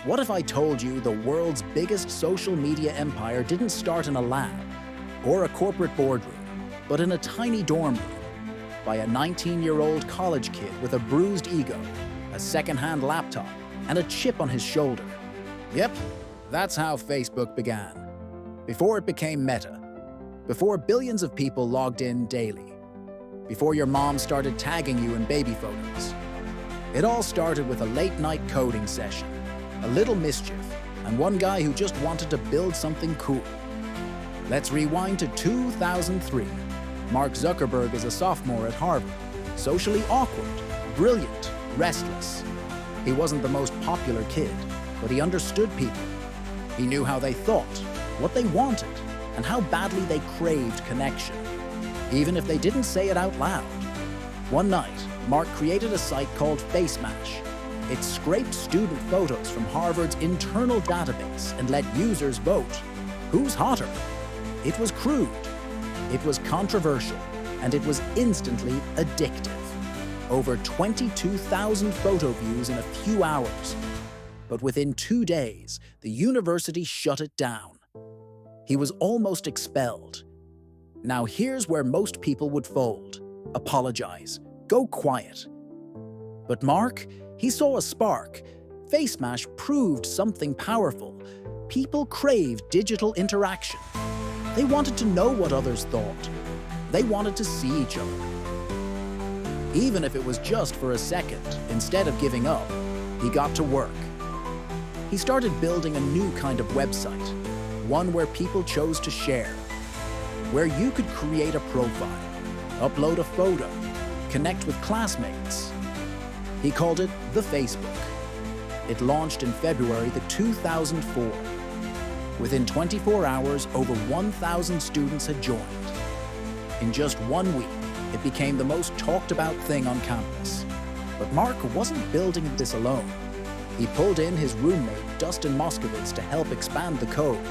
What if I told you the world's biggest social media empire didn't start in a lab or a corporate boardroom, but in a tiny dorm room by a 19-year-old college kid with a bruised ego, a second-hand laptop, and a chip on his shoulder? Yep, that's how Facebook began. Before it became Meta, before billions of people logged in daily, before your mom started tagging you in baby photos. It all started with a late-night coding session, a little mischief, and one guy who just wanted to build something cool. Let's rewind to 2003. Mark Zuckerberg is a sophomore at Harvard, socially awkward, brilliant, restless. He wasn't the most popular kid, but he understood people. He knew how they thought, what they wanted, and how badly they craved connection, even if they didn't say it out loud. One night, Mark created a site called FaceMash. It scraped student photos from Harvard's internal database and let users vote. Who's hotter? It was crude, it was controversial, and it was instantly addictive. Over 22,000 photo views in a few hours. But within 2 days, the university shut it down. He was almost expelled. Now here's where most people would fold, apologize, go quiet. But Mark, he saw a spark. FaceMash proved something powerful. People craved digital interaction. They wanted to know what others thought. They wanted to see each other. Even if it was just for a second, instead of giving up, he got to work. He started building a new kind of website, one where people chose to share, where you could create a profile, upload a photo, connect with classmates. He called it the Facebook. It launched in February 2004. Within 24 hours, over 1,000 students had joined. In just 1 week, it became the most talked about thing on campus. But Mark wasn't building this alone. He pulled in his roommate, Dustin Moskowitz, to help expand the code.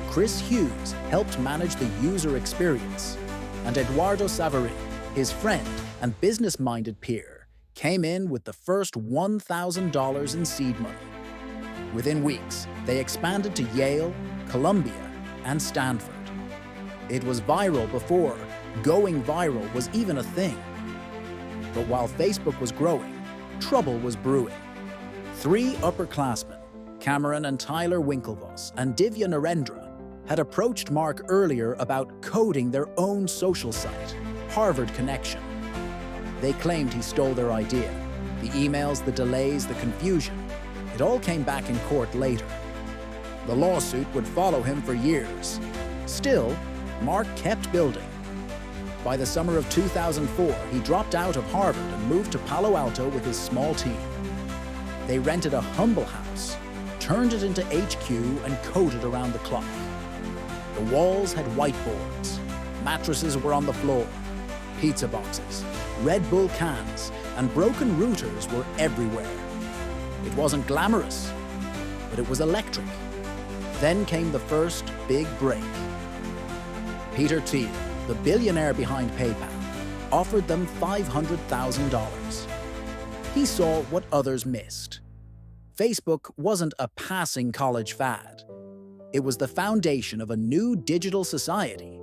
Chris Hughes helped manage the user experience. And Eduardo Saverin, his friend and business-minded peer, came in with the first $1,000 in seed money. Within weeks, they expanded to Yale, Columbia, and Stanford. It was viral before going viral was even a thing. But while Facebook was growing, trouble was brewing. 3 upperclassmen, Cameron and Tyler Winklevoss and Divya Narendra, had approached Mark earlier about coding their own social site, Harvard Connection. They claimed he stole their idea. The emails, the delays, the confusion. It all came back in court later. The lawsuit would follow him for years. Still, Mark kept building. By the summer of 2004, he dropped out of Harvard and moved to Palo Alto with his small team. They rented a humble house, turned it into HQ, and coded around the clock. The walls had whiteboards. Mattresses were on the floor. Pizza boxes, Red Bull cans, and broken routers were everywhere. It wasn't glamorous, but it was electric. Then came the first big break. Peter Thiel, the billionaire behind PayPal, offered them $500,000. He saw what others missed. Facebook wasn't a passing college fad. It was the foundation of a new digital society.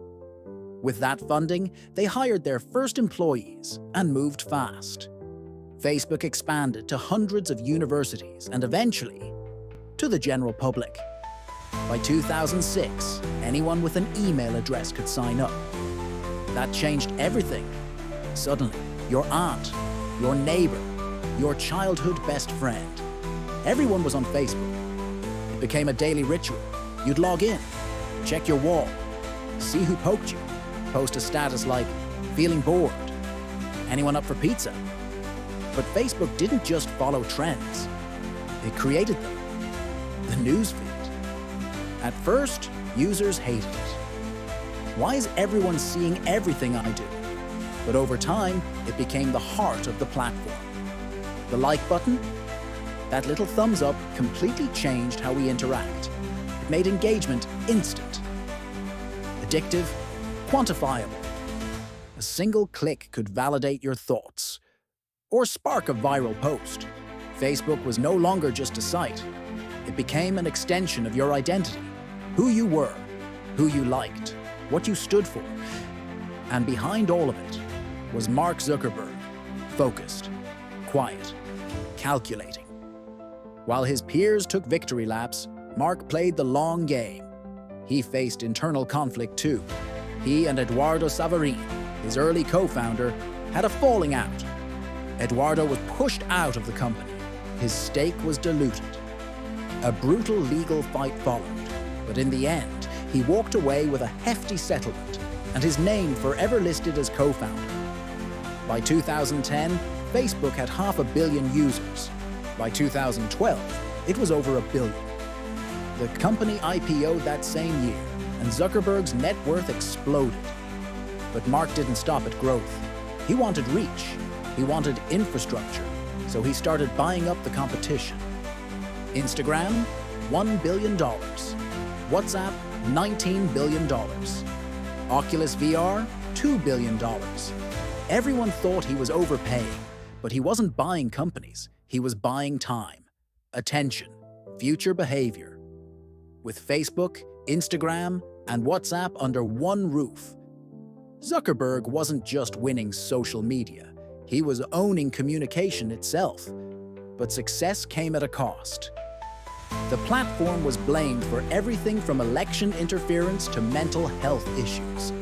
With that funding, they hired their first employees and moved fast. Facebook expanded to hundreds of universities and eventually to the general public. By 2006, anyone with an email address could sign up. That changed everything. Suddenly, your aunt, your neighbor, your childhood best friend, everyone was on Facebook. It became a daily ritual. You'd log in, check your wall, see who poked you, post a status like, feeling bored, anyone up for pizza? But Facebook didn't just follow trends. It created them. The newsfeed. At first, users hated it. Why is everyone seeing everything I do? But over time, it became the heart of the platform. The like button? That little thumbs up completely changed how we interact. It made engagement instant. Addictive, quantifiable. A single click could validate your thoughts or spark a viral post. Facebook was no longer just a site. It became an extension of your identity, who you were, who you liked, what you stood for. And behind all of it was Mark Zuckerberg, focused, quiet, calculating. While his peers took victory laps, Mark played the long game. He faced internal conflict too. He and Eduardo Saverin, his early co-founder, had a falling out. Eduardo was pushed out of the company. His stake was diluted. A brutal legal fight followed, but in the end, he walked away with a hefty settlement and his name forever listed as co-founder. By 2010, Facebook had 500 million users. By 2012, it was over 1 billion. The company IPO'd that same year, and Zuckerberg's net worth exploded. But Mark didn't stop at growth. He wanted reach. He wanted infrastructure. So he started buying up the competition. Instagram, $1 billion. WhatsApp, $19 billion. Oculus VR, $2 billion. Everyone thought he was overpaying, but he wasn't buying companies. He was buying time, attention, future behavior. With Facebook, Instagram, and WhatsApp under one roof, Zuckerberg wasn't just winning social media. He was owning communication itself. But success came at a cost. The platform was blamed for everything from election interference to mental health issues.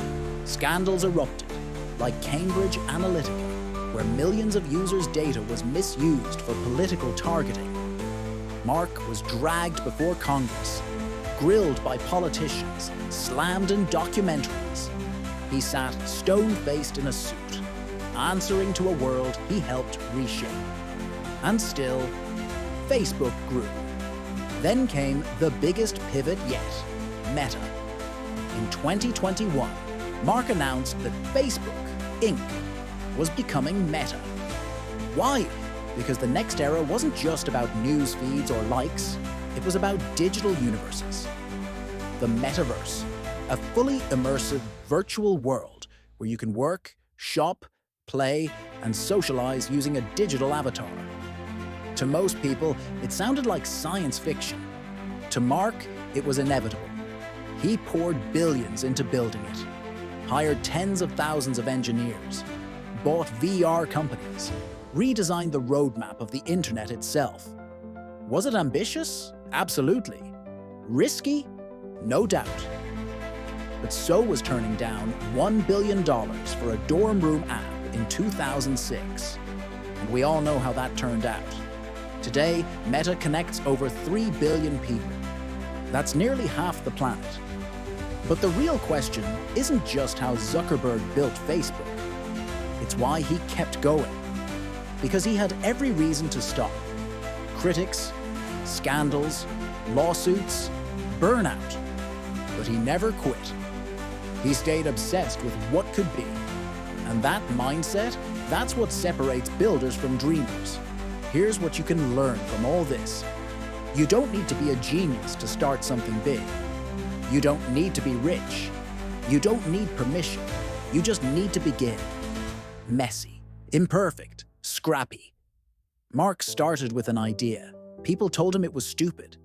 Scandals erupted, like Cambridge Analytica, where millions of users' data was misused for political targeting. Mark was dragged before Congress, grilled by politicians, slammed in documentaries. He sat stone-faced in a suit, answering to a world he helped reshape. And still, Facebook grew. Then came the biggest pivot yet, Meta. In 2021, Mark announced that Facebook, Inc. was becoming Meta. Why? Because the next era wasn't just about news feeds or likes, it was about digital universes. The metaverse, a fully immersive virtual world where you can work, shop, play, and socialize using a digital avatar. To most people, it sounded like science fiction. To Mark, it was inevitable. He poured billions into building it, hired tens of thousands of engineers, bought VR companies, redesigned the roadmap of the internet itself. Was it ambitious? Absolutely. Risky? No doubt. But so was turning down $1 billion for a dorm room app in 2006. And we all know how that turned out. Today, Meta connects over 3 billion people. That's nearly half the planet. But the real question isn't just how Zuckerberg built Facebook. It's why he kept going. Because he had every reason to stop. Critics, scandals, lawsuits, burnout. But he never quit. He stayed obsessed with what could be. And that mindset, that's what separates builders from dreamers. Here's what you can learn from all this. You don't need to be a genius to start something big. You don't need to be rich. You don't need permission. You just need to begin. Messy, imperfect, scrappy. Mark started with an idea. People told him it was stupid.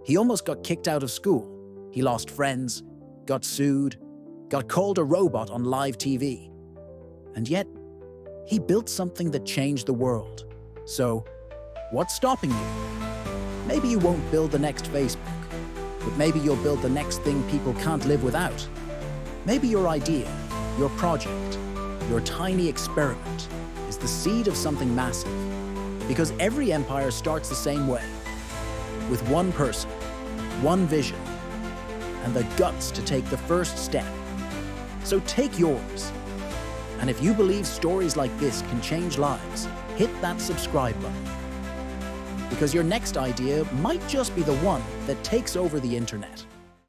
He almost got kicked out of school. He lost friends, got sued, got called a robot on live TV. And yet, he built something that changed the world. So, what's stopping you? Maybe you won't build the next Facebook, but maybe you'll build the next thing people can't live without. Maybe your idea, your project, your tiny experiment is the seed of something massive. Because every empire starts the same way, with one person, one vision, and the guts to take the first step. So take yours. And if you believe stories like this can change lives, hit that subscribe button. Because your next idea might just be the one that takes over the internet.